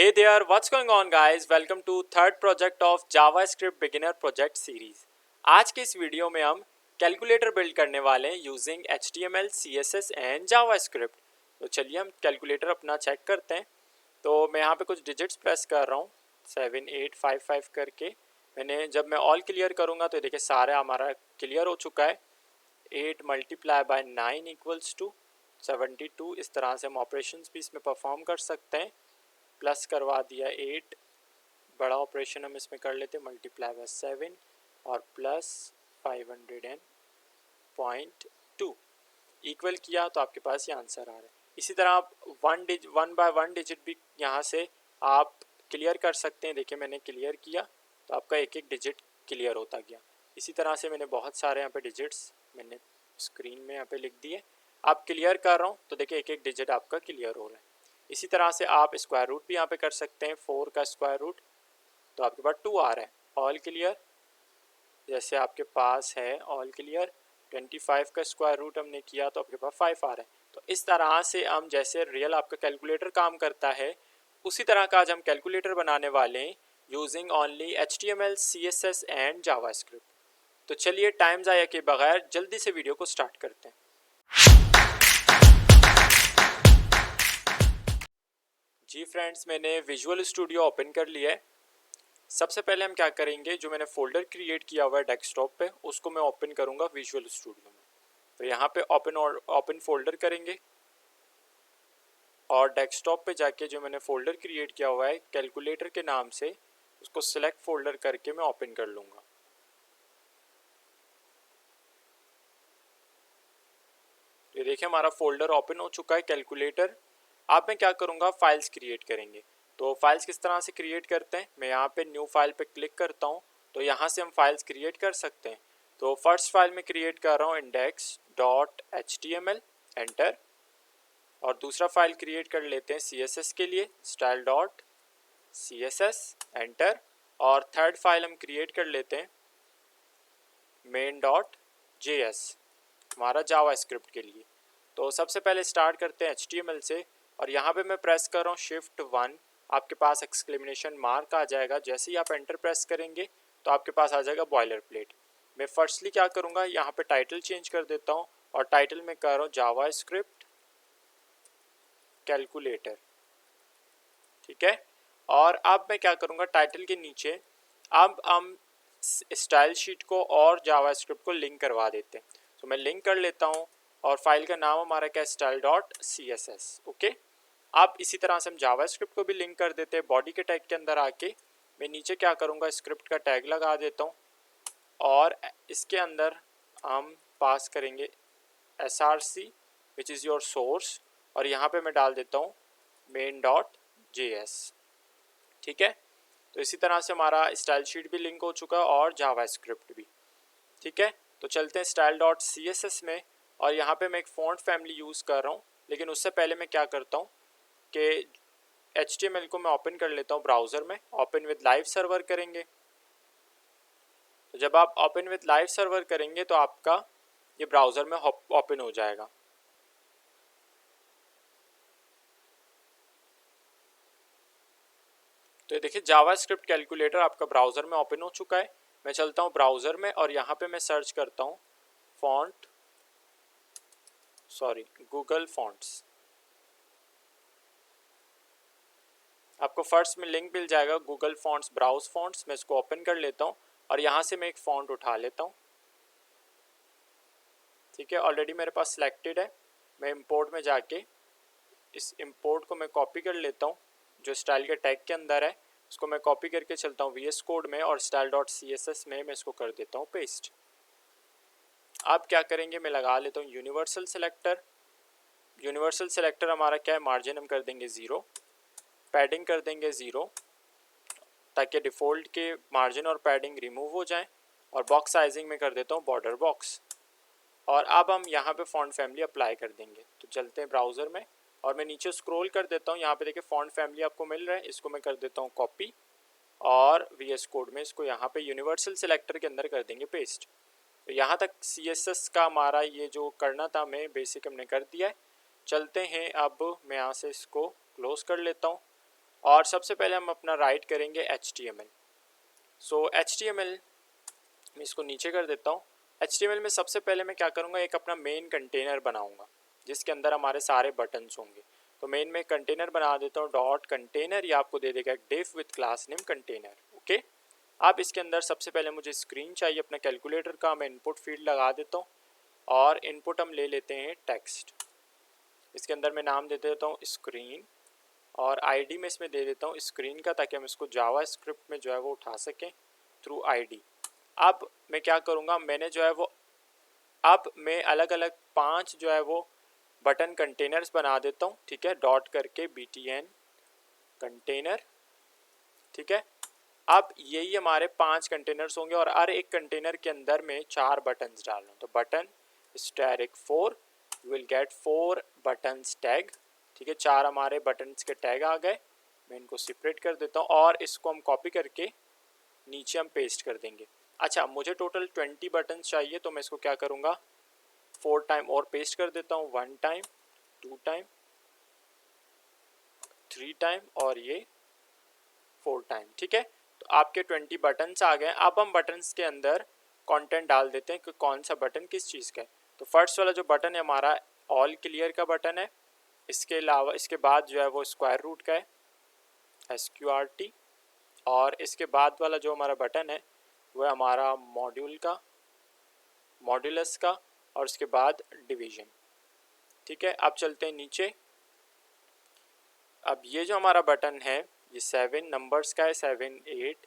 Hey there, what's going on guys? Welcome to third project of JavaScript Beginner Project Series। आज के इस video में हम calculator build करने वाले हैं using HTML, CSS and JavaScript। तो चलिए हम कैलकुलेटर अपना चेक करते हैं। तो मैं यहाँ पे कुछ डिजिट्स प्रेस कर रहा हूँ 7855 करके। जब मैं ऑल क्लियर करूँगा तो देखिए सारा हमारा क्लियर हो चुका है। 8 मल्टीप्लाई बाय 9 इक्वल्स टू 72। इस तरह से हम ऑपरेशंस भी इसमें परफॉर्म कर सकते हैं। प्लस करवा दिया 8, बड़ा ऑपरेशन हम इसमें कर लेते हैं मल्टीप्लाई बाय 7 और प्लस 500.2 इक्वल किया तो आपके पास ये आंसर आ रहा है। इसी तरह आप वन बाय वन डिजिट भी यहाँ से आप क्लियर कर सकते हैं। देखिए मैंने क्लियर किया तो आपका एक एक डिजिट क्लियर होता गया। इसी तरह से मैंने बहुत सारे यहाँ पे डिजिट्स मैंने स्क्रीन में यहाँ पे लिख दिए। आप क्लियर कर रहा हूँ तो देखिए एक एक डिजिट आपका क्लियर हो रहा है। इसी तरह से आप स्क्वायर रूट भी यहाँ पे कर सकते हैं। 4 का स्क्वायर रूट तो आपके पास 2 आ रहा है। ऑल क्लियर जैसे आपके पास है ऑल क्लियर। 25 का स्क्वायर रूट हमने किया तो आपके पास 5 आ रहा है। तो इस तरह से हम जैसे रियल आपका कैलकुलेटर काम करता है उसी तरह का आज हम कैलकुलेटर बनाने वाले हैं using only HTML, CSS and JavaScript। तो चलिए टाइम ज़ाया के बगैर जल्दी से वीडियो को स्टार्ट करते हैं। जी फ्रेंड्स, मैंने विजुअल स्टूडियो ओपन कर लिया है। सबसे पहले हम क्या करेंगे, जो मैंने फोल्डर क्रिएट किया हुआ है डेस्कटॉप पे उसको मैं ओपन करूंगा विजुअल स्टूडियो में। तो यहाँ पे ओपन फोल्डर करेंगे और डेस्कटॉप पे जाके जो मैंने फोल्डर क्रिएट किया हुआ है कैलकुलेटर के नाम से उसको सिलेक्ट फोल्डर करके मैं ओपन कर लूँगा। तो ये देखिए हमारा फोल्डर ओपन हो चुका है कैलकुलेटर। अब मैं क्या करूँगा, फाइल्स क्रिएट करेंगे। तो फाइल्स किस तरह से क्रिएट करते हैं, मैं यहाँ पे न्यू फाइल पे क्लिक करता हूँ तो यहाँ से हम फाइल्स क्रिएट कर सकते हैं। तो फर्स्ट फाइल में क्रिएट कर रहा हूँ index.html, एंटर। और दूसरा फाइल क्रिएट कर लेते हैं CSS के लिए style.css, एंटर। और थर्ड फाइल हम क्रिएट कर लेते हैं main.js, हमारा जावास्क्रिप्ट के लिए। तो सबसे पहले स्टार्ट करते हैं HTML से और यहाँ पे मैं प्रेस कर रहा हूँ Shift 1। आपके पास एक्सक्लेमेशन मार्क आ जाएगा। जैसे ही आप एंटर प्रेस करेंगे तो आपके पास आ जाएगा बॉयलर प्लेट। मैं फर्स्टली क्या करूँगा, यहाँ पे टाइटल चेंज कर देता हूँ और टाइटल में कर रहा हूँ जावास्क्रिप्ट कैलकुलेटर, ठीक है। और अब मैं क्या करूँगा, टाइटल के नीचे अब हम स्टाइल शीट को और जावास्क्रिप्ट को लिंक करवा देते हैं। तो मैं लिंक कर लेता हूँ और फाइल का नाम हमारा क्या है, style.css, ओके। अब इसी तरह से हम जावास्क्रिप्ट को भी लिंक कर देते हैं। बॉडी के टैग के अंदर आके मैं नीचे क्या करूँगा, स्क्रिप्ट का टैग लगा देता हूँ और इसके अंदर हम पास करेंगे src which is your source और यहाँ पे मैं डाल देता हूँ main.js, ठीक है। तो इसी तरह से हमारा स्टाइल शीट भी लिंक हो चुका है और जावास्क्रिप्ट भी, ठीक है। तो चलते हैं style.css में और यहाँ पे मैं एक फॉन्ट फैमिली यूज़ कर रहा हूँ। लेकिन उससे पहले मैं क्या करता हूँ कि HTML को मैं ओपन कर लेता हूँ ब्राउज़र में। ओपन विद लाइव सर्वर करेंगे। तो जब आप ओपन विद लाइव सर्वर करेंगे तो आपका ये ब्राउज़र में ओपन हो जाएगा। तो ये देखिए जावास्क्रिप्ट कैलकुलेटर आपका ब्राउज़र में ओपन हो चुका है। मैं चलता हूँ ब्राउज़र में और यहाँ पे मैं सर्च करता हूँ गूगल फॉन्ट्स। आपको फर्स्ट में लिंक मिल जाएगा गूगल फॉन्ट्स, ब्राउज फॉन्ट्स। मैं इसको ओपन कर लेता हूँ और यहाँ से मैं एक फ़ॉन्ट उठा लेता हूँ, ठीक है। ऑलरेडी मेरे पास सिलेक्टेड है। मैं इंपोर्ट में जाके इस इंपोर्ट को मैं कॉपी कर लेता हूँ। जो स्टाइल के टैग के अंदर है उसको मैं कॉपी करके चलता हूँ VS कोड में और style.css में मैं इसको कर देता हूँ पेस्ट। अब क्या करेंगे, मैं लगा लेता हूँ यूनिवर्सल सेलेक्टर। यूनिवर्सल सेलेक्टर हमारा क्या है, मार्जिन हम कर देंगे 0, पैडिंग कर देंगे 0 ताकि डिफ़ॉल्ट के मार्जिन और पैडिंग रिमूव हो जाएं। और बॉक्स साइजिंग में कर देता हूँ बॉर्डर बॉक्स। और अब हम यहाँ पे फॉन्ट फैमिली अप्लाई कर देंगे। तो चलते हैं ब्राउज़र में और मैं नीचे स्क्रॉल कर देता हूँ। यहाँ पे देखिए फॉन्ट फैमिली आपको मिल रहा है, इसको मैं कर देता हूँ कॉपी और VS कोड में इसको यहाँ पे यूनिवर्सल सेलेक्टर के अंदर कर देंगे पेस्ट। तो यहाँ तक CSS का हमारा ये जो करना था मैं बेसिक हमने कर दिया है। चलते हैं, अब मैं यहाँ से इसको क्लोज कर लेता हूँ और सबसे पहले हम अपना राइट करेंगे HTML। सो HTML मैं इसको नीचे कर देता हूँ। HTML में सबसे पहले मैं क्या करूँगा, एक अपना मेन कंटेनर बनाऊँगा जिसके अंदर हमारे सारे बटन्स होंगे। तो मेन में कंटेनर बना देता हूँ, डॉट कंटेनर, ये आपको दे देगा div with class name container. Okay, अब इसके अंदर सबसे पहले मुझे स्क्रीन चाहिए अपना कैलकुलेटर का, मैं इनपुट फील्ड लगा देता हूँ और इनपुट हम ले लेते हैं टेक्स्ट। इसके अंदर मैं नाम दे देता हूँ स्क्रीन और आईडी में इसमें दे देता हूँ स्क्रीन का, ताकि हम इसको जावा स्क्रिप्ट में जो है वो उठा सकें थ्रू आईडी। अब मैं क्या करूँगा, मैंने जो है वो अब मैं अलग अलग 5 जो है वो बटन कंटेनर्स बना देता हूँ। ठीक है, डॉट करके btn कंटेनर। ठीक है, अब यही हमारे 5 कंटेनर्स होंगे और हर एक कंटेनर के अंदर में 4 बटन्स डाल रहा हूँ। तो button static 4 will get 4 buttons tag. ठीक है, 4 हमारे बटन्स के टैग आ गए। मैं इनको सेपरेट कर देता हूँ और इसको हम कॉपी करके नीचे हम पेस्ट कर देंगे। अच्छा, मुझे टोटल 20 बटन्स चाहिए, तो मैं इसको क्या करूँगा, 4 टाइम और पेस्ट कर देता हूँ, 1 टाइम, 2 टाइम, 3 टाइम और ये 4 टाइम। ठीक है, तो आपके 20 बटन्स आ गए। अब हम बटन्स के अंदर कंटेंट डाल देते हैं कि कौन सा बटन किस चीज़ का है। तो फर्स्ट वाला जो बटन है हमारा ऑल क्लियर का बटन है। इसके अलावा इसके बाद जो है वो स्क्वायर रूट का है, SQRT। और इसके बाद वाला जो हमारा बटन है वो है हमारा मॉड्यूल का, मॉड्यूलस का, और उसके बाद डिवीजन। ठीक है, अब चलते हैं नीचे। अब ये जो हमारा बटन है ये 7 नंबर्स का है, 7, 8,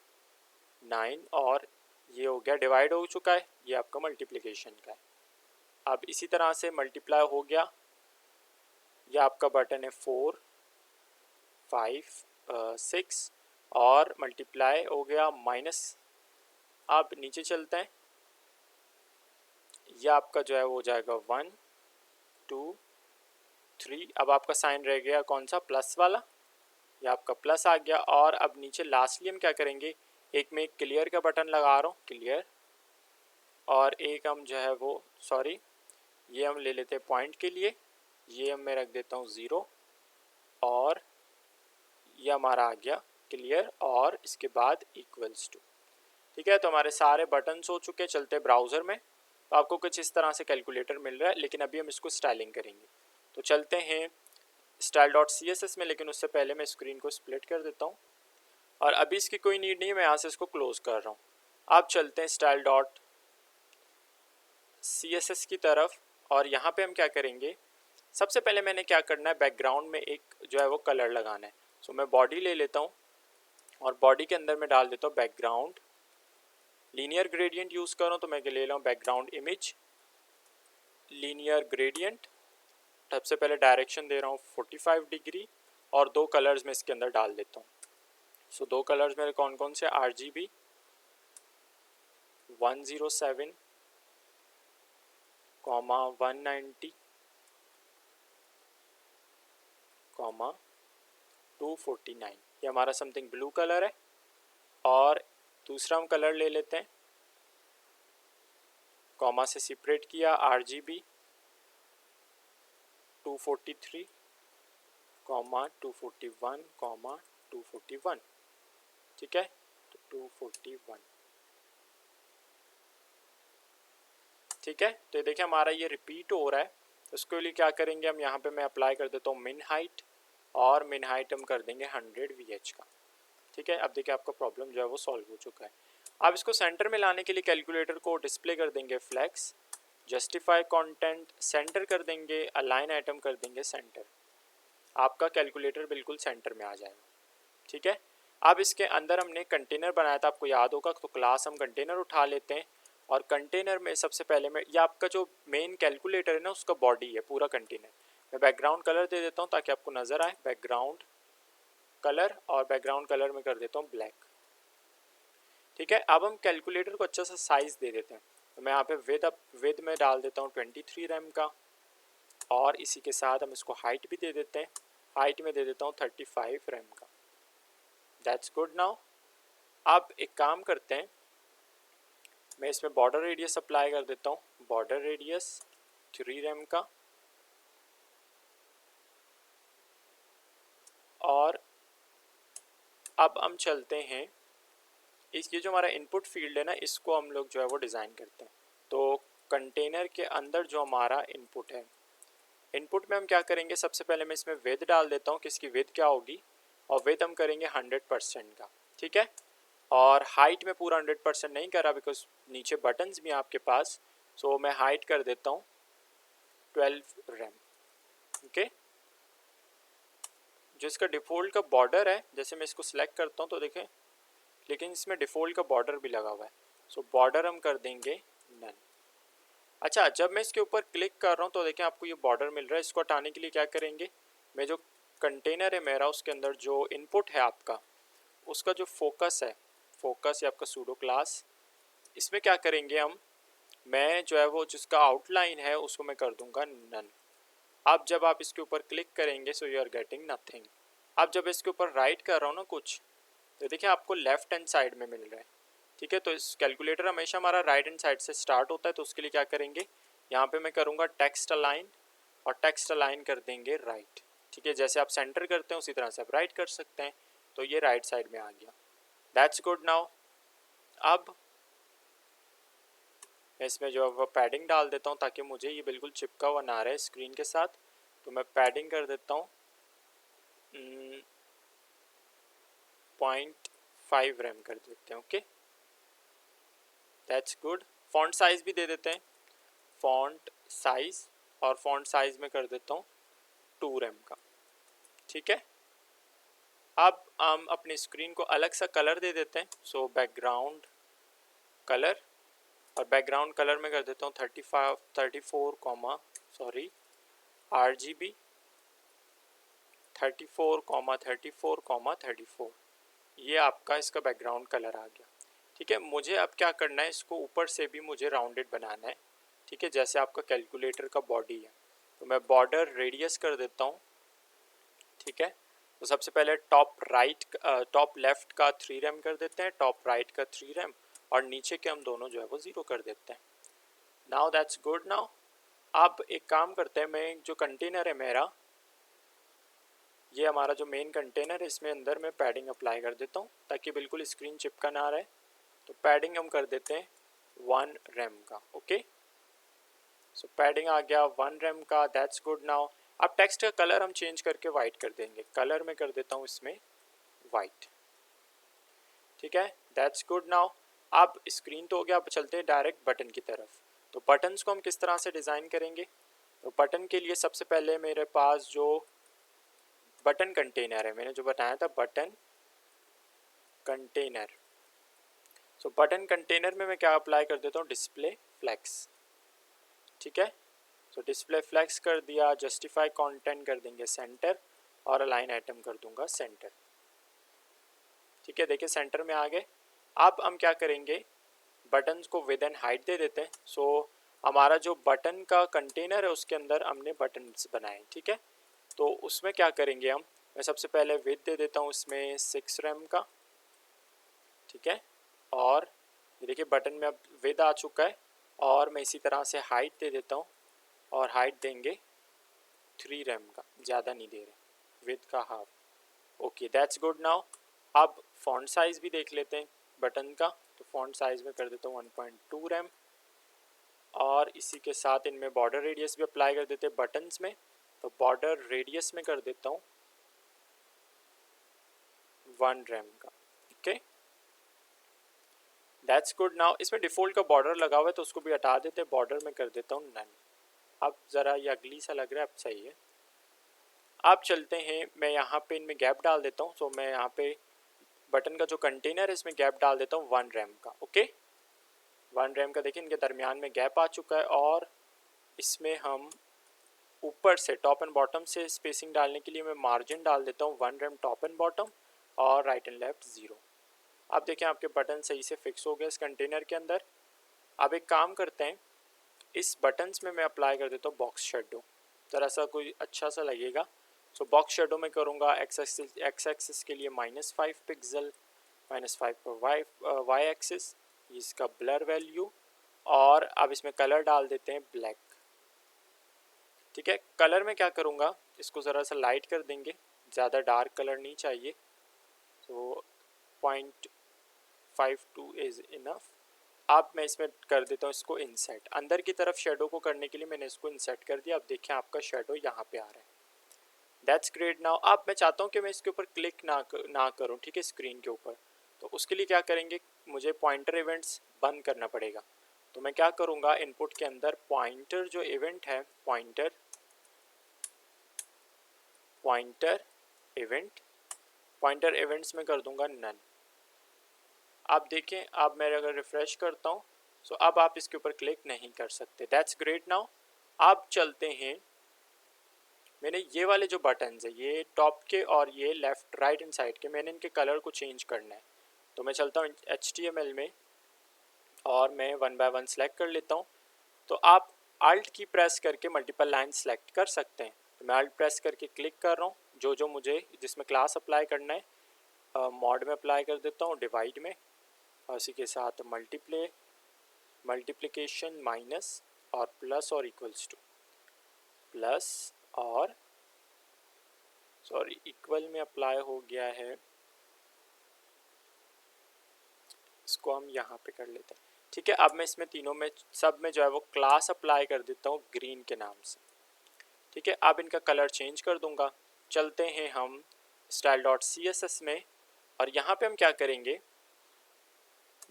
9, और ये हो गया डिवाइड हो चुका है, ये आपका मल्टीप्लिकेशन का है। अब इसी तरह से मल्टीप्लाई हो गया, ये आपका बटन है 4, 5, 6, और मल्टीप्लाई हो गया माइनस। अब नीचे चलते हैं, यह आपका जो है वो हो जाएगा 1, 2, 3। अब आपका साइन रह गया कौन सा, प्लस वाला, ये आपका प्लस आ गया। और अब नीचे लास्टली हम क्या करेंगे, एक में क्लियर का बटन लगा रहा हूँ, क्लियर, और एक हम जो है वो सॉरी ये हम ले लेते हैं पॉइंट के लिए, ये हम मैं रख देता हूँ 0, और ये हमारा आ गया क्लियर, और इसके बाद इक्वल्स टू। ठीक है, तो हमारे सारे बटन्स हो चुके हैं। चलते हैं ब्राउज़र में, तो आपको कुछ इस तरह से कैलकुलेटर मिल रहा है, लेकिन अभी हम इसको स्टाइलिंग करेंगे। तो चलते हैं style.css में, लेकिन उससे पहले मैं स्क्रीन को स्प्लिट कर देता हूँ, और अभी इसकी कोई नीड नहीं है, मैं यहाँ से इसको क्लोज कर रहा हूँ। अब चलते हैं style.css की तरफ, और यहाँ पे हम क्या करेंगे, सबसे पहले मैंने क्या करना है, बैकग्राउंड में एक जो है वो कलर लगाना है। सो मैं बॉडी ले लेता हूँ और बॉडी के अंदर मैं डाल देता हूँ बैकग्राउंड। लीनियर ग्रेडियंट यूज़ करूँ तो मैं ले रहा हूँ बैकग्राउंड इमेज लीनियर ग्रेडियंट। सबसे पहले डायरेक्शन दे रहा हूँ 45 डिग्री, और 2 कलर्स में इसके अंदर डाल देता हूँ। सो 2 कलर्स मेरे कौन कौन से, RGB 107, 190, 249, ये हमारा समथिंग ब्लू कलर है। और दूसरा हम कलर ले लेते हैं, कॉमा से सेपरेट किया, RGB 243, 241, 241। ठीक है, तो 241। ठीक है, तो ये देखिए हमारा ये रिपीट हो रहा है। उसके लिए क्या करेंगे, हम यहाँ पे मैं अप्लाई कर देता हूँ मिन हाइट, और मिन हाइट हम कर देंगे 100 VH का। ठीक है, अब देखिए आपका प्रॉब्लम जो है वो सॉल्व हो चुका है। अब इसको सेंटर में लाने के लिए कैलकुलेटर को डिस्प्ले कर देंगे फ्लैक्स, जस्टिफाई कंटेंट सेंटर कर देंगे, अलाइन आइटम कर देंगे सेंटर। आपका कैलकुलेटर बिल्कुल सेंटर में आ जाएगा। ठीक है, अब इसके अंदर हमने कंटेनर बनाया था, आपको याद होगा, तो क्लास हम कंटेनर उठा लेते हैं, और कंटेनर में सबसे पहले मैं ये आपका जो मेन कैलकुलेटर है ना उसका बॉडी है पूरा कंटेनर। मैं बैकग्राउंड कलर दे देता हूँ ताकि आपको नज़र आए, बैकग्राउंड कलर, और बैकग्राउंड कलर में कर देता हूँ ब्लैक। ठीक है, अब हम कैलकुलेटर को अच्छा सा साइज़ दे देते हैं। तो मैं यहाँ पे विद में डाल देता हूँ 23 रैम का, और इसी के साथ हम इसको हाइट भी दे देते हैं, हाइट में दे देता हूँ 35 रैम का। That's good. नाउ अब एक काम करते हैं, मैं इसमें बॉर्डर रेडियस अप्लाई कर देता हूँ, बॉर्डर रेडियस 3 रैम का, और अब हम चलते हैं ये जो हमारा इनपुट फील्ड है ना, इसको हम लोग जो है वो डिज़ाइन करते हैं। तो कंटेनर के अंदर जो हमारा इनपुट है, इनपुट में हम क्या करेंगे, सबसे पहले मैं इसमें विड्थ डाल देता हूँ, किसकी विड्थ क्या होगी, और विड्थ हम करेंगे 100% का, ठीक है। और हाइट में पूरा 100% नहीं करा बिकॉज नीचे बटन्स भी हैं आपके पास, सो मैं हाइट कर देता हूँ 12 रैम, ओके। जो इसका डिफ़ॉल्ट का बॉर्डर है, जैसे मैं इसको सिलेक्ट करता हूँ तो देखें, लेकिन इसमें डिफ़ॉल्ट का बॉर्डर भी लगा हुआ है, सो बॉर्डर हम कर देंगे नन। अच्छा, जब मैं इसके ऊपर क्लिक कर रहा हूँ तो देखें आपको ये बॉर्डर मिल रहा है। इसको हटाने के लिए क्या करेंगे, मैं जो कंटेनर है मेरा, उसके अंदर जो इनपुट है आपका, उसका जो फोकस है, फोकस या आपका सूडो क्लास, इसमें क्या करेंगे हम, मैं जो है वो जिसका आउटलाइन है उसको मैं कर दूंगा नन। अब जब आप इसके ऊपर क्लिक करेंगे so you are getting nothing. अब जब इसके ऊपर राइट कर रहा हूँ ना कुछ, तो देखिए आपको लेफ्ट हैंड साइड में मिल रहा है, ठीक है। तो इस कैलकुलेटर हमेशा हमारा राइट हैंड साइड से स्टार्ट होता है, तो उसके लिए क्या करेंगे, यहाँ पे मैं करूँगा टेक्स्ट अलाइन, और टेक्स्ट अलाइन कर देंगे राइट, ठीक है। जैसे आप सेंटर करते हैं उसी तरह से आप राइट कर सकते हैं, तो ये राइट साइड में आ गया, दैट्स गुड। नाउ अब मैं इसमें जो है पैडिंग डाल देता हूँ ताकि मुझे ये बिल्कुल चिपका हुआ ना रहे स्क्रीन के साथ, तो मैं पैडिंग कर देता हूँ 0.5 रैम कर देते हैं, okay, that's good. Font size भी दे देते हैं, फॉन्ट साइज़, और फॉन्ट साइज़ में कर देता हूँ 2 रैम का, ठीक है। अब हम अपनी स्क्रीन को अलग सा कलर दे देते हैं, सो बैकग्राउंड कलर, और बैकग्राउंड कलर में कर देता हूँ 34, RGB 34, ये आपका इसका बैकग्राउंड कलर आ गया, ठीक है। मुझे अब क्या करना है, इसको ऊपर से भी मुझे राउंडेड बनाना है, ठीक है, जैसे आपका कैलकुलेटर का बॉडी है, तो मैं बॉर्डर रेडियस कर देता हूँ, ठीक है। तो सबसे पहले टॉप लेफ्ट का 3 रैम कर देते हैं, टॉप राइट का 3 रैम, और नीचे के हम दोनों जो है वो 0 कर देते हैं। Now that's good. नाउ अब एक काम करते हैं, मैं जो कंटेनर है मेरा, ये हमारा जो मेन कंटेनर है, इसमें अंदर मैं पैडिंग अप्लाई कर देता हूँ ताकि बिल्कुल स्क्रीन चिपका ना रहे। तो पैडिंग हम कर देते हैं 1 रैम का, ओके। सो पैडिंग आ गया 1 रैम का, दैट्स गुड। नाउ अब टेक्स्ट का कलर हम चेंज करके वाइट कर देंगे, कलर में कर देता हूँ इसमें वाइट, ठीक है, दैट्स गुड। नाउ अब स्क्रीन तो हो गया, अब चलते हैं डायरेक्ट बटन की तरफ। तो बटन्स को हम किस तरह से डिज़ाइन करेंगे, तो बटन के लिए सबसे पहले मेरे पास जो बटन कंटेनर है, मैंने जो बताया था बटन कंटेनर, सो बटन कंटेनर में मैं क्या अप्लाई कर देता हूँ, डिस्प्ले फ्लेक्स, ठीक है। सो डिस्प्ले फ्लेक्स कर दिया, जस्टिफाई कंटेंट कर देंगे सेंटर, और अलाइन आइटम कर दूंगा सेंटर, ठीक है। देखिए सेंटर में आ गए। अब हम क्या करेंगे, बटन्स को विद एंड हाइट दे देते हैं। सो हमारा जो बटन का कंटेनर है उसके अंदर हमने बटन्स बनाए, ठीक है। तो उसमें क्या करेंगे हम, मैं सबसे पहले विद दे देता हूँ इसमें 6 रैम का, ठीक है। और ये देखिए बटन में अब विद आ चुका है, और मैं इसी तरह से हाइट दे देता हूँ, और हाइट देंगे 3 रैम का, ज़्यादा नहीं दे रहे, विद का half, okay, that's good. Now अब फॉन्ट साइज़ भी देख लेते हैं बटन का, तो फॉन्ट साइज़ में कर देता हूँ 1.2 रैम, और इसी के साथ इनमें बॉर्डर रेडियस भी अप्लाई कर देते हैं बटन्स में, तो बॉर्डर रेडियस में कर देता हूँ 1 रैम का, ओके, दैट्स गुड। नाउ इसमें डिफ़ॉल्ट का बॉर्डर लगा हुआ है तो उसको भी हटा देते हैं, बॉर्डर में कर देता हूँ नन। अब ज़रा ये अगली सा लग रहा है, अब सही है। अब चलते हैं, मैं यहाँ पे इनमें गैप डाल देता हूँ, सो मैं यहाँ पे बटन का जो कंटेनर है इसमें गैप डाल देता हूँ 1 रैम का, ओके। 1 रैम का देखिए इनके दरमियान में गैप आ चुका है, और इसमें हम ऊपर से टॉप एंड बॉटम से स्पेसिंग डालने के लिए मैं मार्जिन डाल देता हूँ 1 रैम टॉप एंड बॉटम, और राइट एंड लेफ्ट 0। अब देखें आपके बटन सही से फिक्स हो गए इस कंटेनर के अंदर। अब एक काम करते हैं, इस बटन्स में मैं अप्लाई कर देता हूँ बॉक्स शेडो, ज़रा सा कोई अच्छा सा लगेगा। सो बॉक्स शेडो में करूँगा एक्स एक्सिस के लिए -5 पिक्सल, -5 पर वाई एक्सिस, इसका ब्लर वैल्यू, और अब इसमें कलर डाल देते हैं ब्लैक, ठीक है। कलर में क्या करूँगा, इसको ज़रा सा लाइट कर देंगे, ज़्यादा डार्क कलर नहीं चाहिए, तो 0.52 इज़ इनफ। अब मैं इसमें कर देता हूँ इसको इंसेट, अंदर की तरफ शेडो को करने के लिए मैंने इसको इंसेट कर दिया। अब देखिए आपका शेडो यहाँ पे आ रहा है। That's great. नाउ अब मैं चाहता हूँ कि मैं इसके ऊपर क्लिक ना करूँ, ठीक है, स्क्रीन के ऊपर। तो उसके लिए क्या करेंगे, मुझे पॉइंटर इवेंट्स बंद करना पड़ेगा। तो मैं क्या करूँगा, इनपुट के अंदर पॉइंटर जो इवेंट है, पॉइंटर इवेंट्स में कर दूंगा नन। आप देखें, अब मैं अगर रिफ्रेश करता हूँ सो अब आप इसके ऊपर क्लिक नहीं कर सकते। That's great. नाउ अब चलते हैं, मैंने ये वाले जो बटन्स है, ये टॉप के और ये लेफ्ट राइट हैंड साइड के, मैंने इनके कलर को चेंज करना है। तो मैं चलता हूँ HTML में और मैं 1 बाय 1 सेलेक्ट कर लेता हूँ। तो आप Alt की प्रेस करके मल्टीपल लाइन सेलेक्ट कर सकते हैं। तो मैं Alt प्रेस करके क्लिक कर रहा हूँ, जो मुझे जिसमें क्लास अप्लाई करना है मॉड में अप्लाई कर देता हूँ, डिवाइड में, और इसी के साथ मल्टीप्लिकेशन माइनस और प्लस और इक्वल्स टू, प्लस और सॉरी इक्वल में अप्लाई हो गया है, इसको हम यहाँ पे कर लेते हैं, ठीक है। अब मैं इसमें तीनों में सब में जो है वो क्लास अप्लाई कर देता हूँ ग्रीन के नाम से, ठीक है। अब इनका कलर चेंज कर दूंगा। चलते हैं हम style.css में और यहाँ पे हम क्या करेंगे,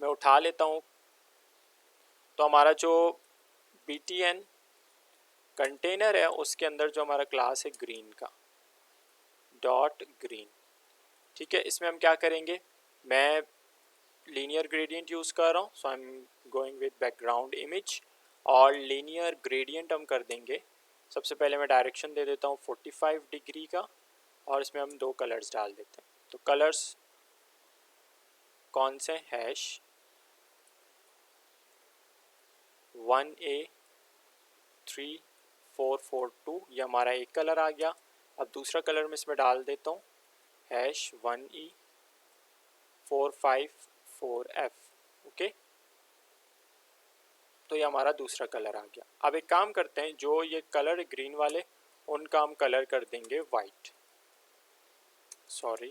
मैं उठा लेता हूँ। तो हमारा जो btn कंटेनर है उसके अंदर जो हमारा क्लास है ग्रीन का, डॉट ग्रीन, ठीक है। इसमें हम क्या करेंगे, मैं लीनियर ग्रेडियंट यूज़ कर रहा हूँ, so I am going with background image, और लीनियर ग्रेडियंट हम कर देंगे। सबसे पहले मैं डायरेक्शन दे देता हूँ 45 डिग्री का, और इसमें हम 2 कलर्स डाल देते हैं। तो कलर्स कौन से, #1A3442, ये हमारा एक कलर आ गया। अब दूसरा कलर मैं इसमें डाल देता हूँ #1E454F, ओके। तो ये हमारा दूसरा कलर आ गया। अब एक काम करते हैं, जो ये कलर ग्रीन वाले उनका हम कलर कर देंगे वाइट, सॉरी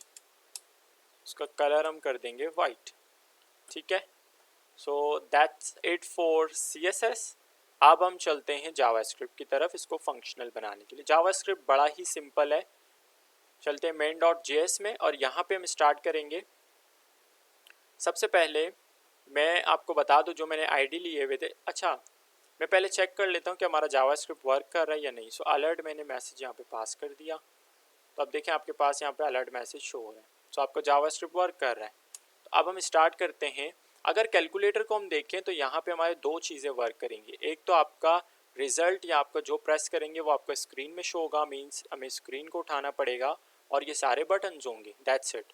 उसका कलर हम कर देंगे वाइट, ठीक है। So that's it for CSS। अब हम चलते हैं जावास्क्रिप्ट की तरफ, इसको फंक्शनल बनाने के लिए। जावास्क्रिप्ट बड़ा ही सिंपल है। चलते हैं main.js में और यहाँ पे हम स्टार्ट करेंगे। सबसे पहले मैं आपको बता दूं जो मैंने आईडी लिए हुए थे। अच्छा, मैं पहले चेक कर लेता हूँ कि हमारा जावास्क्रिप्ट वर्क कर रहा है या नहीं। सो अलर्ट मैंने मैसेज यहाँ पे पास कर दिया, तो अब देखें आपके पास यहाँ पे अलर्ट मैसेज शो हो रहा है। सो आपका जावास्क्रिप्ट वर्क कर रहा है। तो अब हम स्टार्ट करते हैं। अगर कैलकुलेटर को हम देखें तो यहाँ पे हमारे 2 चीज़ें वर्क करेंगी। एक तो आपका रिजल्ट या आपका जो प्रेस करेंगे वो आपका स्क्रीन में शो होगा, मीन्स हमें स्क्रीन को उठाना पड़ेगा और ये सारे बटन्स होंगे, दैट्स इट।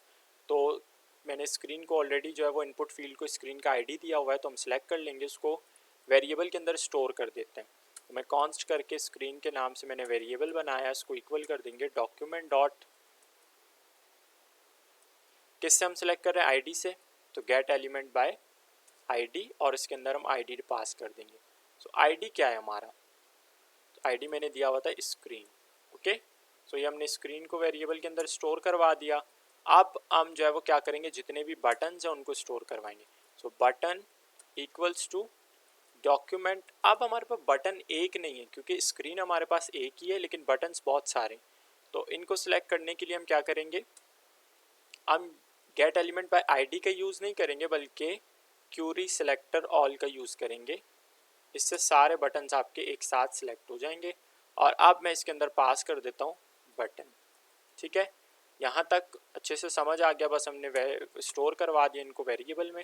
तो मैंने स्क्रीन को ऑलरेडी जो है वो इनपुट फील्ड को स्क्रीन का आईडी दिया हुआ है, तो हम सेलेक्ट कर लेंगे, उसको वेरिएबल के अंदर स्टोर कर देते हैं। तो मैं कॉन्स्ट करके स्क्रीन के नाम से मैंने वेरिएबल बनाया, इसको इक्वल कर देंगे डॉक्यूमेंट डॉट, किससे हम सेलेक्ट कर रहे हैं, आईडी से, तो गेट एलिमेंट बाय आईडी, और इसके अंदर हम आईडी पास कर देंगे। सो आईडी क्या है हमारा, तो आईडी मैंने दिया हुआ था स्क्रीन, ओके। सो ये हमने स्क्रीन को वेरिएबल के अंदर स्टोर करवा दिया। अब हम जो है वो क्या करेंगे, जितने भी बटन्स हैं उनको स्टोर करवाएंगे। सो बटन इक्वल्स टू डॉक्यूमेंट। अब हमारे पास बटन एक नहीं है क्योंकि स्क्रीन हमारे पास एक ही है, लेकिन बटन्स बहुत सारे। तो इनको सिलेक्ट करने के लिए हम क्या करेंगे, हम गेट एलिमेंट बाय आईडी का यूज़ नहीं करेंगे, बल्कि क्यूरी सेलेक्टर ऑल का यूज़ करेंगे। इससे सारे बटन्स आपके एक साथ सिलेक्ट हो जाएंगे। और अब मैं इसके अंदर पास कर देता हूँ बटन, ठीक है। यहाँ तक अच्छे से समझ आ गया, बस हमने स्टोर करवा दिया इनको वेरिएबल में।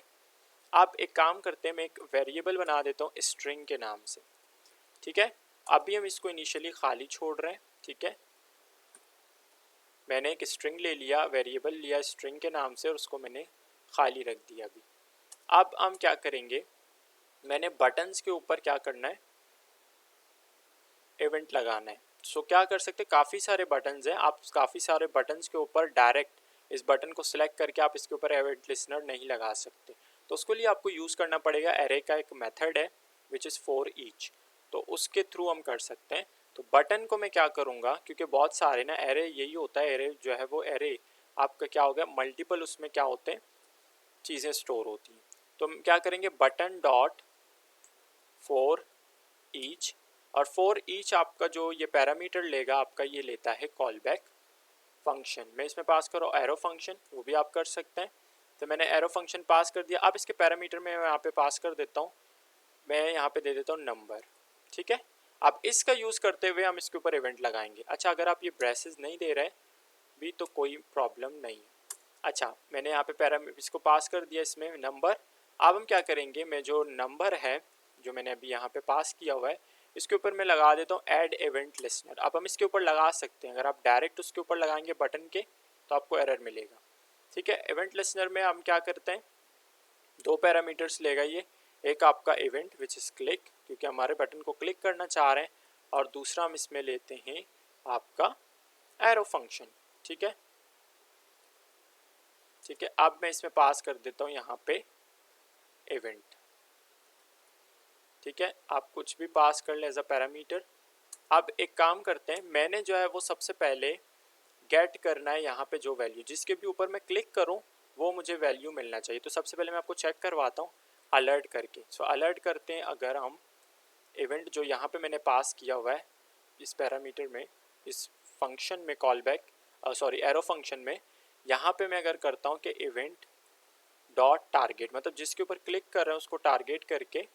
अब एक काम करते हैं, मैं एक वेरिएबल बना देता हूँ स्ट्रिंग के नाम से, ठीक है। अभी हम इसको इनिशियली खाली छोड़ रहे हैं, ठीक है। मैंने एक स्ट्रिंग ले लिया, वेरिएबल लिया स्ट्रिंग के नाम से, और उसको मैंने खाली रख दिया अभी। अब हम क्या करेंगे, मैंने बटन्स के ऊपर क्या करना है, इवेंट लगाना है। सो क्या कर सकते हैं, काफ़ी सारे बटन्स हैं, आप काफ़ी सारे बटन्स के ऊपर डायरेक्ट इस बटन को सिलेक्ट करके आप इसके ऊपर इवेंट लिसनर नहीं लगा सकते। तो उसके लिए आपको यूज़ करना पड़ेगा, एरे का एक मेथड है विच इज़ फॉर ईच, तो उसके थ्रू हम कर सकते हैं। तो बटन को मैं क्या करूँगा, क्योंकि बहुत सारे ना एरे यही होता है, एरे जो है वो एरे आपका क्या हो गया, मल्टीपल उसमें क्या होते हैं, चीज़ें स्टोर होती हैं। तो हम क्या करेंगे, बटन डॉट फॉर ईच, और फॉर ईच आपका जो ये पैरामीटर लेगा आपका, ये लेता है कॉल बैक फंक्शन। मैं इसमें पास करो एरो फंक्शन, वो भी आप कर सकते हैं। तो मैंने एरो फंक्शन पास कर दिया। अब इसके पैरामीटर में मैं यहाँ पे पास कर देता हूँ, मैं यहाँ पे दे देता हूँ नंबर। ठीक है, अब इसका यूज़ करते हुए हम इसके ऊपर इवेंट लगाएंगे। अच्छा, अगर आप ये ब्रेसेस नहीं दे रहे भी तो कोई प्रॉब्लम नहीं है। अच्छा, मैंने यहाँ पे इसको पास कर दिया इसमें नंबर। अब हम क्या करेंगे, मैं जो नंबर है जो मैंने अभी यहाँ पे पास किया हुआ है, इसके ऊपर मैं लगा देता हूँ ऐड इवेंट लिस्नर। अब हम इसके ऊपर लगा सकते हैं, अगर आप डायरेक्ट उसके ऊपर लगाएंगे बटन के तो आपको एरर मिलेगा। ठीक है, इवेंट लिस्नर में हम क्या करते हैं, दो पैरामीटर्स लेगा ये, एक आपका इवेंट विच इज़ क्लिक, क्योंकि हमारे बटन को क्लिक करना चाह रहे हैं, और दूसरा हम इसमें लेते हैं आपका एरो फंक्शन। ठीक है, ठीक है, अब मैं इसमें पास कर देता हूँ यहाँ पे इवेंट। ठीक है, आप कुछ भी पास कर लें एज अ पैरामीटर। अब एक काम करते हैं, मैंने जो है वो सबसे पहले गेट करना है यहाँ पे जो वैल्यू, जिसके भी ऊपर मैं क्लिक करूँ वो मुझे वैल्यू मिलना चाहिए। तो सबसे पहले मैं आपको चेक करवाता हूँ अलर्ट करके। सो अलर्ट करते हैं, अगर हम इवेंट जो यहाँ पे मैंने पास किया हुआ है इस पैरामीटर में, इस फंक्शन में call back sorry arrow function में, यहाँ पे मैं अगर करता हूँ कि इवेंट डॉट टारगेट, मतलब जिसके ऊपर क्लिक कर रहे हैं उसको टारगेट करके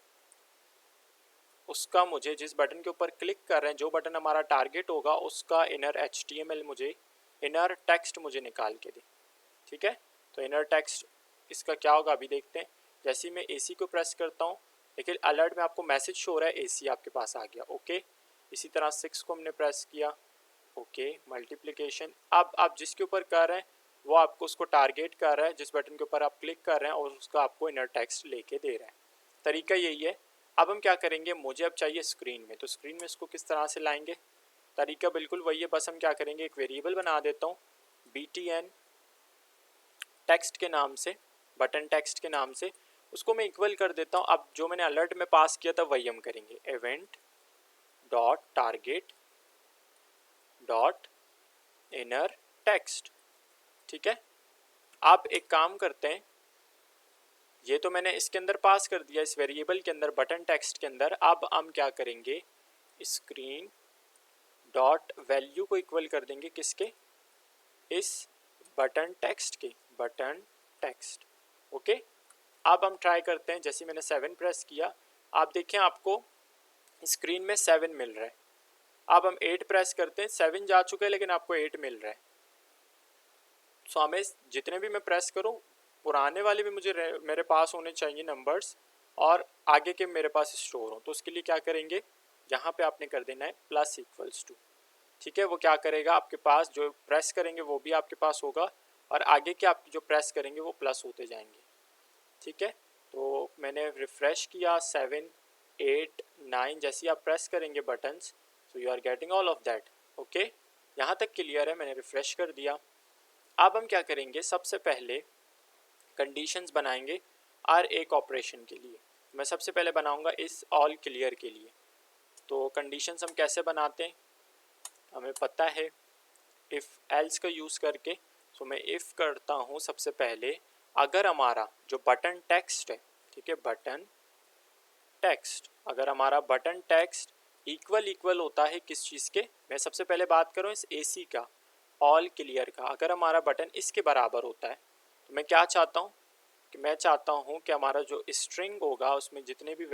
उसका मुझे जिस बटन के ऊपर क्लिक कर रहे हैं, जो बटन हमारा टारगेट होगा उसका इनर HTML मुझे, इनर टेक्स्ट मुझे निकाल के दे। ठीक है, तो इनर टेक्स्ट इसका क्या होगा अभी देखते हैं। जैसे ही मैं AC को प्रेस करता हूँ, देखिए अलर्ट में आपको मैसेज शो हो रहा है AC आपके पास आ गया। ओके, इसी तरह 6 को हमने प्रेस किया, ओके मल्टीप्लिकेशन। अब आप जिसके ऊपर कर रहे हैं वो आपको उसको टारगेट कर रहा है, जिस बटन के ऊपर आप क्लिक कर रहे हैं, और उसका आपको इनर टेक्स्ट लेके दे रहा है। तरीका यही है। अब हम क्या करेंगे, मुझे अब चाहिए स्क्रीन में, तो स्क्रीन में इसको किस तरह से लाएंगे, तरीका बिल्कुल वही है, बस हम क्या करेंगे, एक वेरिएबल बना देता हूँ BTN टेक्स्ट के नाम से, बटन टेक्स्ट के नाम से, उसको मैं इक्वल कर देता हूँ। अब जो मैंने अलर्ट में पास किया था वही हम करेंगे, event dot target dot inner text. ठीक है, आप एक काम करते हैं, ये तो मैंने इसके अंदर पास कर दिया, इस वेरिएबल के अंदर बटन टेक्स्ट के अंदर। अब हम क्या करेंगे, स्क्रीन डॉट वैल्यू को इक्वल कर देंगे किसके, इस बटन टेक्स्ट के, बटन टेक्स्ट। ओके, अब हम ट्राई करते हैं, जैसे मैंने 7 प्रेस किया, आप देखें आपको स्क्रीन में 7 मिल रहा है। अब हम 8 प्रेस करते हैं, 7 जा चुका है लेकिन आपको 8 मिल रहा है। सो हमें जितने भी मैं प्रेस करूं, पुराने वाले भी मुझे मेरे पास होने चाहिए नंबर्स, और आगे के मेरे पास स्टोर हो। तो उसके लिए क्या करेंगे, यहाँ पे आपने कर देना है प्लस इक्वल्स टू। ठीक है, वो क्या करेगा, आपके पास जो प्रेस करेंगे वो भी आपके पास होगा, और आगे के आप जो प्रेस करेंगे वो प्लस होते जाएंगे। ठीक है, तो मैंने रिफ़्रेश किया, 7 8 9 जैसे ही आप प्रेस करेंगे buttons, so you are getting all of that. Okay, यहाँ तक क्लियर है, मैंने रिफ़्रेश कर दिया। अब हम क्या करेंगे, सबसे पहले कंडीशंस बनाएंगे हर एक ऑपरेशन के लिए। मैं सबसे पहले बनाऊंगा इस ऑल क्लियर के लिए। तो कंडीशंस हम कैसे बनाते हैं, हमें पता है, इफ़ एल्स का यूज़ करके। सो मैं इफ़ करता हूँ सबसे पहले, अगर हमारा जो बटन टेक्स्ट है, ठीक है बटन टेक्स्ट, अगर हमारा बटन टेक्स्ट इक्वल होता है किस चीज़ के, मैं सबसे पहले बात करूँ इस AC का, ऑल क्लियर का, अगर हमारा बटन इसके बराबर होता है, तो मैं क्या चाहता हूँ कि मैं चाहता हूँ कि हमारा जो स्ट्रिंग होगा उसमें जितने भी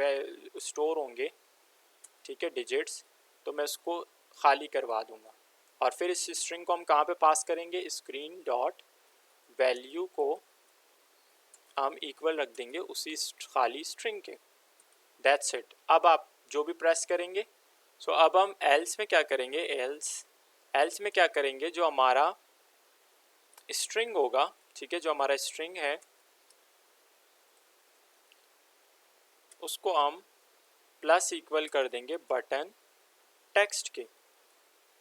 स्टोर होंगे, ठीक है डिजिट्स, तो मैं उसको खाली करवा दूँगा। और फिर इस स्ट्रिंग को हम कहाँ पे पास करेंगे, स्क्रीन डॉट वैल्यू को हम इक्वल रख देंगे उसी खाली स्ट्रिंग के। That's it. अब आप जो भी प्रेस करेंगे, सो अब हम एल्स में क्या करेंगे, एल्स में क्या करेंगे, जो हमारा स्ट्रिंग होगा, ठीक है जो हमारा स्ट्रिंग है उसको हम प्लस इक्वल कर देंगे बटन टेक्स्ट के।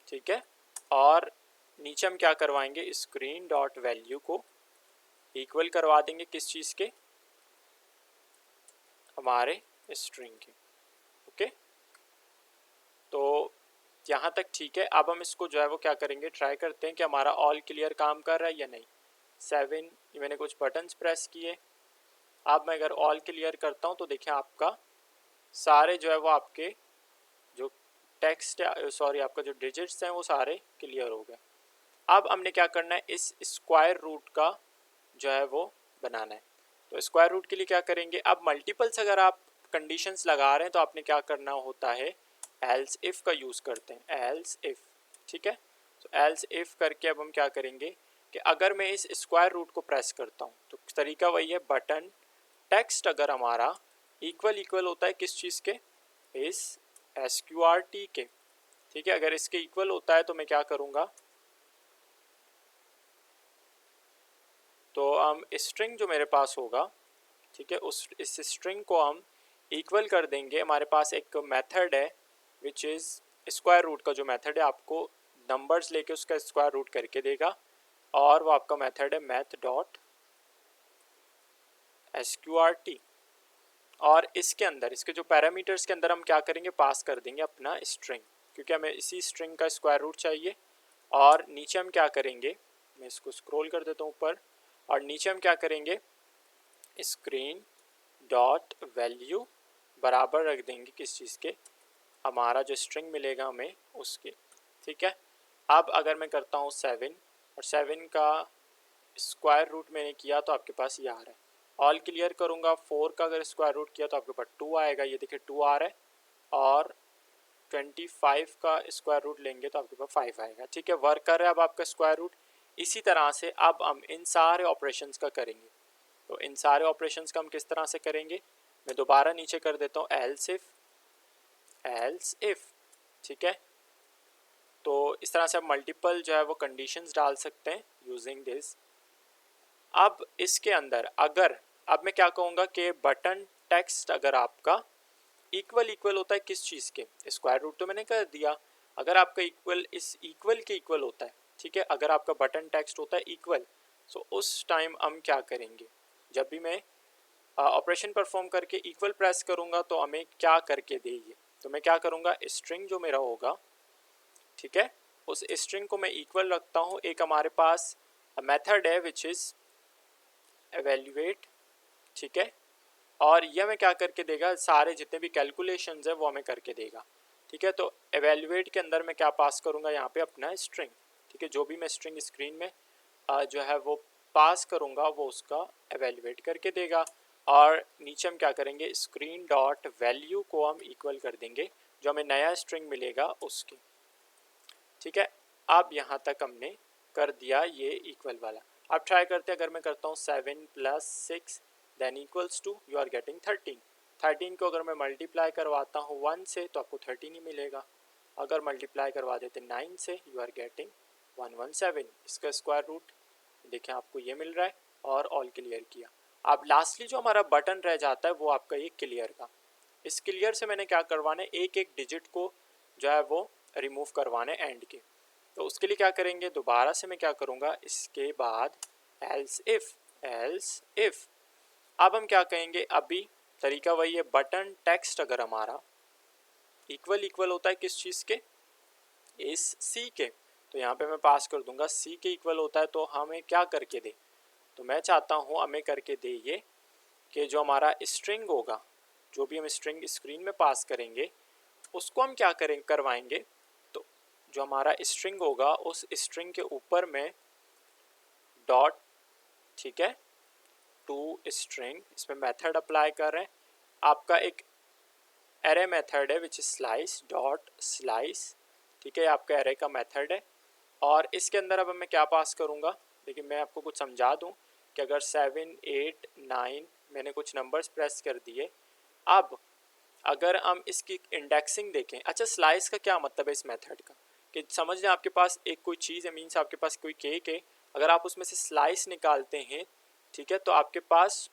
ठीक है, और नीचे हम क्या करवाएंगे, स्क्रीन डॉट वैल्यू को इक्वल करवा देंगे किस चीज़ के, हमारे स्ट्रिंग के। ओके, तो यहाँ तक ठीक है। अब हम इसको जो है वो क्या करेंगे, ट्राई करते हैं कि हमारा ऑल क्लियर काम कर रहा है या नहीं। 7 मैंने कुछ बटन्स प्रेस किए, अब मैं अगर ऑल क्लियर करता हूँ तो देखिए आपका सारे जो है वो आपके जो टेक्स्ट सॉरी आपका जो डिजिट्स हैं वो सारे क्लियर हो गए। अब हमने क्या करना है, इस स्क्वायर रूट का जो है वो बनाना है। तो स्क्वायर रूट के लिए क्या करेंगे, अब मल्टीपल्स अगर आप कंडीशंस लगा रहे हैं तो आपने क्या करना होता है, एल्स इफ का यूज़ करते हैं, एल्स इफ। ठीक है, तो एल्स इफ करके अब हम क्या करेंगे कि अगर मैं इस स्क्वायर रूट को प्रेस करता हूँ तो तरीका वही है, बटन टेक्स्ट अगर हमारा इक्वल इक्वल होता है किस चीज़ के, इस SQRT के। ठीक है, अगर इसके इक्वल होता है तो मैं क्या करूँगा, तो हम स्ट्रिंग जो मेरे पास होगा, ठीक है, इस स्ट्रिंग को हम इक्वल कर देंगे। हमारे पास एक मेथड है विच इज़ स्क्वायर रूट का जो मेथड है आपको नंबर्स लेके उसका स्क्वायर रूट करके देगा, और वो आपका मेथड है मैथ डॉट SQRT। और इसके अंदर इसके जो पैरामीटर्स के अंदर हम क्या करेंगे, पास कर देंगे अपना स्ट्रिंग, क्योंकि हमें इसी स्ट्रिंग का स्क्वायर रूट चाहिए। और नीचे हम क्या करेंगे, मैं इसको स्क्रॉल कर देता हूँ ऊपर, और नीचे हम क्या करेंगे, स्क्रीन डॉट वैल्यू बराबर रख देंगे किस चीज़ के, हमारा जो स्ट्रिंग मिलेगा हमें उसके। ठीक है, अब अगर मैं करता हूँ 7 और 7 का स्क्वायर रूट मैंने किया तो आपके पास ये आ रहा है। ऑल क्लियर करूँगा, 4 का अगर स्क्वायर रूट किया तो आपके पास 2 आएगा, ये देखिए 2 आ रहा है। और 25 का स्क्वायर रूट लेंगे तो आपके पास 5 आएगा। ठीक है, वर्क कर रहा है अब आपका स्क्वायर रूट। इसी तरह से अब हम इन सारे ऑपरेशंस का करेंगे। तो इन सारे ऑपरेशंस का हम किस तरह से करेंगे, मैं दोबारा नीचे कर देता हूँ, एल्स इफ। ठीक है, तो इस तरह से आप मल्टीपल जो है वो कंडीशंस डाल सकते हैं यूजिंग दिस। अब इसके अंदर अगर अब मैं क्या कहूँगा कि बटन टेक्स्ट अगर आपका इक्वल इक्वल होता है किस चीज़ के, स्क्वायर रूट तो मैंने कर दिया, अगर आपका इक्वल इस इक्वल के इक्वल होता है, ठीक है, अगर आपका बटन टेक्स्ट होता है इक्वल, सो उस टाइम हम क्या करेंगे, जब भी मैं ऑपरेशन परफॉर्म करके इक्वल प्रेस करूँगा तो हमें क्या करके देगी, तो मैं क्या करूँगा, स्ट्रिंग जो मेरा होगा, ठीक है, उस स्ट्रिंग को मैं इक्वल रखता हूँ। एक हमारे पास मेथड है विच इज़ एवेल्युएट। ठीक है, और यह हमें क्या करके देगा, सारे जितने भी कैलकुलेशंस है वो हमें करके देगा। ठीक है, तो एवेल्युएट के अंदर मैं क्या पास करूँगा यहाँ पे, अपना स्ट्रिंग। ठीक है, जो भी मैं स्ट्रिंग स्क्रीन में जो है वो पास करूँगा वो उसका एवेल्युएट करके देगा। और नीचे हम क्या करेंगे, स्क्रीन डॉट वैल्यू को हम इक्वल कर देंगे जो हमें नया स्ट्रिंग मिलेगा उसकी। ठीक है, अब यहाँ तक हमने कर दिया ये इक्वल वाला। अब ट्राई करते हैं, अगर मैं करता हूँ 7 + 6 then equals to, you are getting 13। 13 को अगर मैं मल्टीप्लाई करवाता हूँ 1 से तो आपको 13 ही मिलेगा। अगर मल्टीप्लाई करवा देते 9 से, यू आर गेटिंग 117। इसका स्क्वायर रूट देखें आपको ये मिल रहा है, और ऑल क्लियर किया। अब लास्टली जो हमारा बटन रह जाता है वो आपका ये क्लियर का। इस क्लियर से मैंने क्या करवाना है, एक एक डिजिट को जो है वो रिमूव करवाने एंड के। तो उसके लिए क्या करेंगे, दोबारा से मैं क्या करूँगा, इसके बाद एल्स इफ। अब हम क्या कहेंगे, अभी तरीका वही है, बटन टेक्स्ट अगर हमारा इक्वल इक्वल होता है किस चीज़ के, इस सी के, तो यहाँ पे मैं पास कर दूंगा सी के इक्वल होता है, तो हमें क्या करके दे, तो मैं चाहता हूँ हमें करके दे ये कि जो हमारा स्ट्रिंग होगा, जो भी हम स्ट्रिंग स्क्रीन में पास करेंगे उसको हम क्या करें करवाएंगे, तो जो हमारा स्ट्रिंग होगा उस स्ट्रिंग के ऊपर में डॉट, ठीक है, टू स्ट्रिंग, इसमें मेथड अप्लाई कर रहे हैं। आपका एक एरे मेथड है which is slice dot slice. ठीक है, आपका एरे का मेथड है, और इसके अंदर अब मैं क्या पास करूँगा, लेकिन मैं आपको कुछ समझा दूँ कि अगर 7 8 9 मैंने कुछ नंबर्स प्रेस कर दिए, अब अगर हम इसकी इंडेक्सिंग देखें, अच्छा स्लाइस का क्या मतलब है इस मेथड का, कि समझ लें आपके पास एक कोई चीज़ है, मीन्स आपके पास कोई केक है, अगर आप उसमें से स्लाइस निकालते हैं, ठीक है, तो आपके पास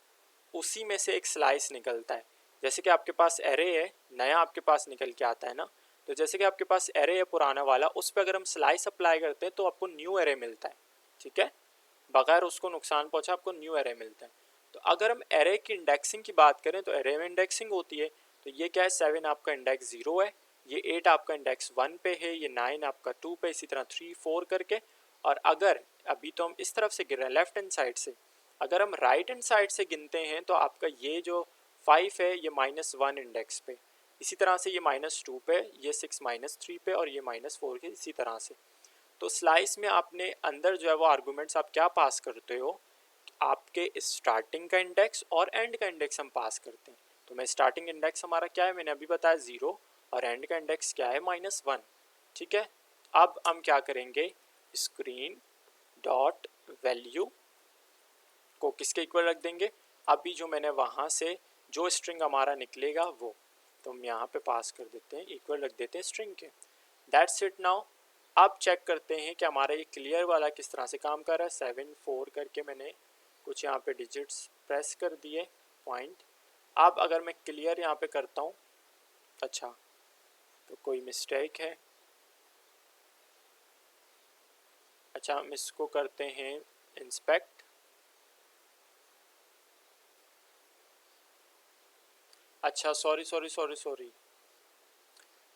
उसी में से एक स्लाइस निकलता है। जैसे कि आपके पास एरे है, नया आपके पास निकल के आता है ना, तो जैसे कि आपके पास एरे है पुराना वाला, उस पर अगर हम स्लाइस अप्लाई करते हैं तो आपको न्यू एरे मिलता है। ठीक है, बगैर उसको नुकसान पहुंचा आपको न्यू एरे मिलता है। तो अगर हम एरे की इंडेक्सिंग की बात करें तो एरे में इंडेक्सिंग होती है, तो ये क्या है, 7 आपका इंडेक्स 0 है, ये 8 आपका इंडेक्स 1 पे है, ये 9 आपका 2 पे, इसी तरह 3 4 करके। और अगर अभी तो हम इस तरफ से गिर रहे हैं लेफ्ट हैंड साइड से, अगर हम राइट हैंड साइड से गिनते हैं तो आपका ये जो 5 है ये -1 इंडेक्स पे, इसी तरह से ये -2 पे, ये 6 -3 पे और ये -4 के, इसी तरह से। तो स्लाइस में आपने अंदर जो है वो आर्गूमेंट्स आप क्या पास करते हो, आपके स्टार्टिंग का इंडेक्स और एंड का इंडेक्स हम पास करते हैं। तो मैं स्टार्टिंग इंडेक्स हमारा क्या है, मैंने अभी बताया 0, और एंड का इंडेक्स क्या है -1। ठीक है, अब हम क्या करेंगे, स्क्रीन डॉट वैल्यू को किसके इक्वल रख देंगे, अभी जो मैंने वहाँ से जो स्ट्रिंग हमारा निकलेगा वो, तो हम यहाँ पे पास कर देते हैं, इक्वल रख देते हैं स्ट्रिंग के। That's it. नाउ अब चेक करते हैं कि हमारा ये क्लियर वाला किस तरह से काम कर रहा है। 7 4 करके मैंने कुछ यहाँ पे डिजिट्स प्रेस कर दिए, पॉइंट। अब अगर मैं क्लियर यहाँ पे करता हूँ, अच्छा तो कोई मिस्टेक है, अच्छा हम इसको करते हैं इंस्पेक्ट। अच्छा सॉरी,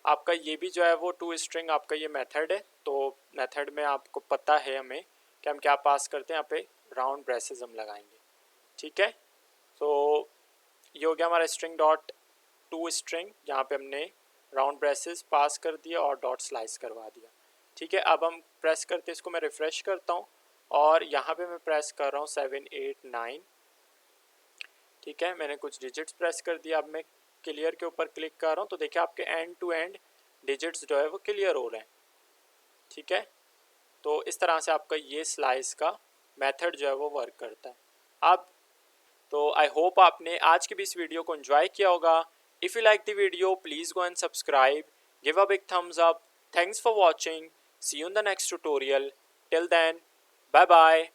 आपका ये भी जो है वो टू स्ट्रिंग आपका ये मेथड है, तो मेथड में आपको पता है हमें कि हम क्या पास करते हैं, यहाँ पे राउंड ब्रेसेस हम लगाएंगे। ठीक है, तो ये हो गया हमारा स्ट्रिंग डॉट टू स्ट्रिंग, जहाँ पे हमने राउंड ब्रेसेस पास कर दिया और डॉट स्लाइस करवा दिया। ठीक है, अब हम प्रेस करते इसको, मैं रिफ़्रेश करता हूँ और यहाँ पे मैं प्रेस कर रहा हूँ 7 8 9। ठीक है, मैंने कुछ डिजिट्स प्रेस कर दिया। अब मैं क्लियर के ऊपर क्लिक कर रहा हूँ तो देखिए आपके एंड टू एंड डिजिट्स जो है वो क्लियर हो रहे हैं। ठीक है, तो इस तरह से आपका ये स्लाइस का मेथड जो है वो वर्क करता है। अब तो आई होप आपने आज की भी इस वीडियो को एंजॉय किया होगा। If you like the video please go and subscribe, give a big thumbs up. Thanks for watching, see you in the next tutorial, till then bye bye.